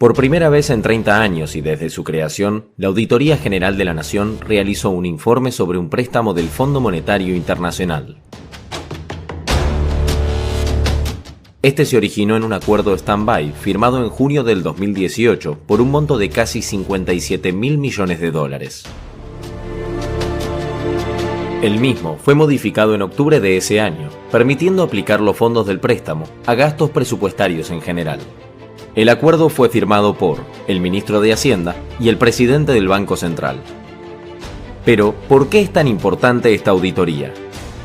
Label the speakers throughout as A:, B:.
A: Por primera vez en 30 años y desde su creación, la Auditoría General de la Nación realizó un informe sobre un préstamo del Fondo Monetario Internacional. Este se originó en un acuerdo stand-by firmado en junio del 2018 por un monto de casi 57.000 millones de dólares. El mismo fue modificado en octubre de ese año, permitiendo aplicar los fondos del préstamo a gastos presupuestarios en general. El acuerdo fue firmado por el ministro de Hacienda y el presidente del Banco Central. Pero, ¿por qué es tan importante esta auditoría?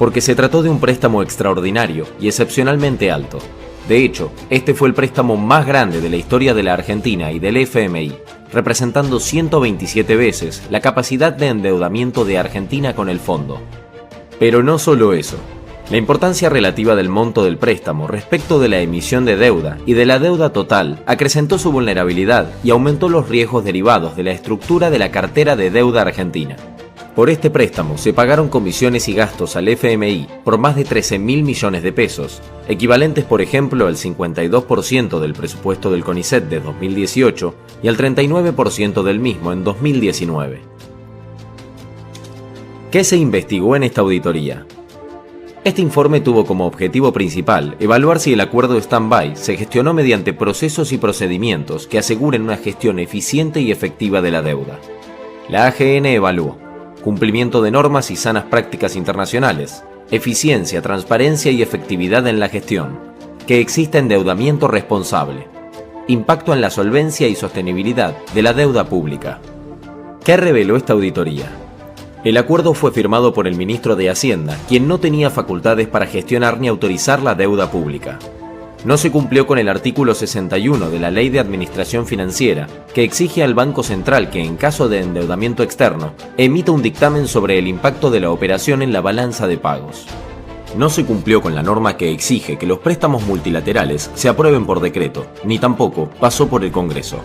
A: Porque se trató de un préstamo extraordinario y excepcionalmente alto. De hecho, este fue el préstamo más grande de la historia de la Argentina y del FMI, representando 127 veces la capacidad de endeudamiento de Argentina con el fondo. Pero no solo eso. La importancia relativa del monto del préstamo respecto de la emisión de deuda y de la deuda total acrecentó su vulnerabilidad y aumentó los riesgos derivados de la estructura de la cartera de deuda argentina. Por este préstamo se pagaron comisiones y gastos al FMI por más de 13.000 millones de pesos, equivalentes por ejemplo al 52% del presupuesto del CONICET de 2018 y al 39% del mismo en 2019. ¿Qué se investigó en esta auditoría? Este informe tuvo como objetivo principal evaluar si el acuerdo stand-by se gestionó mediante procesos y procedimientos que aseguren una gestión eficiente y efectiva de la deuda. La AGN evaluó cumplimiento de normas y sanas prácticas internacionales, eficiencia, transparencia y efectividad en la gestión, que exista endeudamiento responsable, impacto en la solvencia y sostenibilidad de la deuda pública. ¿Qué reveló esta auditoría? El acuerdo fue firmado por el ministro de Hacienda, quien no tenía facultades para gestionar ni autorizar la deuda pública. No se cumplió con el artículo 61 de la Ley de Administración Financiera, que exige al Banco Central que, en caso de endeudamiento externo, emita un dictamen sobre el impacto de la operación en la balanza de pagos. No se cumplió con la norma que exige que los préstamos multilaterales se aprueben por decreto, ni tampoco pasó por el Congreso.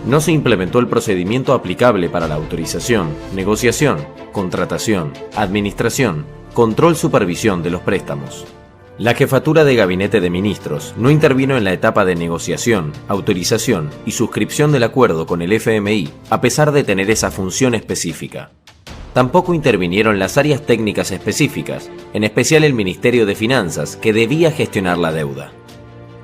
A: No se implementó el procedimiento aplicable para la autorización, negociación, contratación, administración, control, supervisión de los préstamos. La Jefatura de Gabinete de Ministros no intervino en la etapa de negociación, autorización y suscripción del acuerdo con el FMI, a pesar de tener esa función específica. Tampoco intervinieron las áreas técnicas específicas, en especial el Ministerio de Finanzas, que debía gestionar la deuda.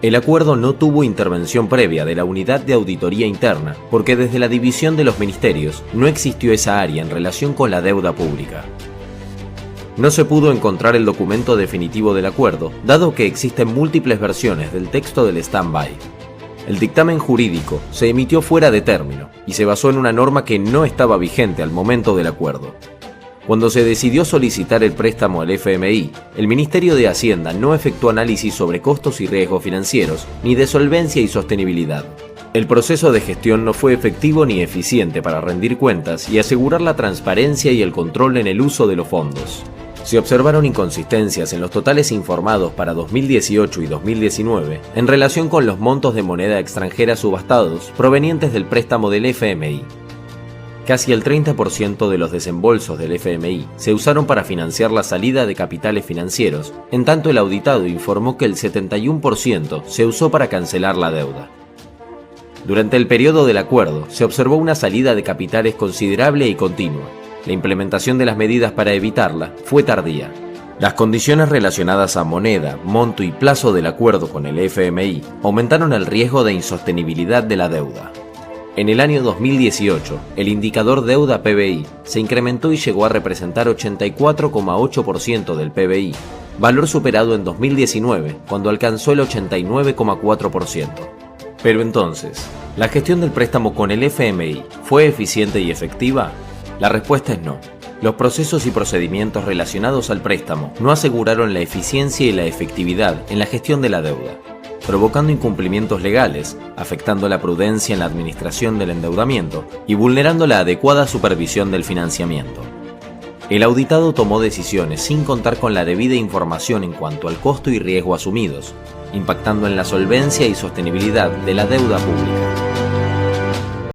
A: El acuerdo no tuvo intervención previa de la Unidad de Auditoría Interna, porque desde la división de los ministerios no existió esa área en relación con la deuda pública. No se pudo encontrar el documento definitivo del acuerdo, dado que existen múltiples versiones del texto del stand-by. El dictamen jurídico se emitió fuera de término y se basó en una norma que no estaba vigente al momento del acuerdo. Cuando se decidió solicitar el préstamo al FMI, el Ministerio de Hacienda no efectuó análisis sobre costos y riesgos financieros, ni de solvencia y sostenibilidad. El proceso de gestión no fue efectivo ni eficiente para rendir cuentas y asegurar la transparencia y el control en el uso de los fondos. Se observaron inconsistencias en los totales informados para 2018 y 2019 en relación con los montos de moneda extranjera subastados provenientes del préstamo del FMI. Casi el 30% de los desembolsos del FMI se usaron para financiar la salida de capitales financieros, en tanto el auditado informó que el 71% se usó para cancelar la deuda. Durante el periodo del acuerdo se observó una salida de capitales considerable y continua. La implementación de las medidas para evitarla fue tardía. Las condiciones relacionadas a moneda, monto y plazo del acuerdo con el FMI aumentaron el riesgo de insostenibilidad de la deuda. En el año 2018, el indicador deuda PBI se incrementó y llegó a representar 84,8% del PBI, valor superado en 2019, cuando alcanzó el 89,4%. Pero entonces, ¿la gestión del préstamo con el FMI fue eficiente y efectiva? La respuesta es no. Los procesos y procedimientos relacionados al préstamo no aseguraron la eficiencia y la efectividad en la gestión de la deuda, provocando incumplimientos legales, afectando la prudencia en la administración del endeudamiento y vulnerando la adecuada supervisión del financiamiento. El auditado tomó decisiones sin contar con la debida información en cuanto al costo y riesgo asumidos, impactando en la solvencia y sostenibilidad de la deuda pública.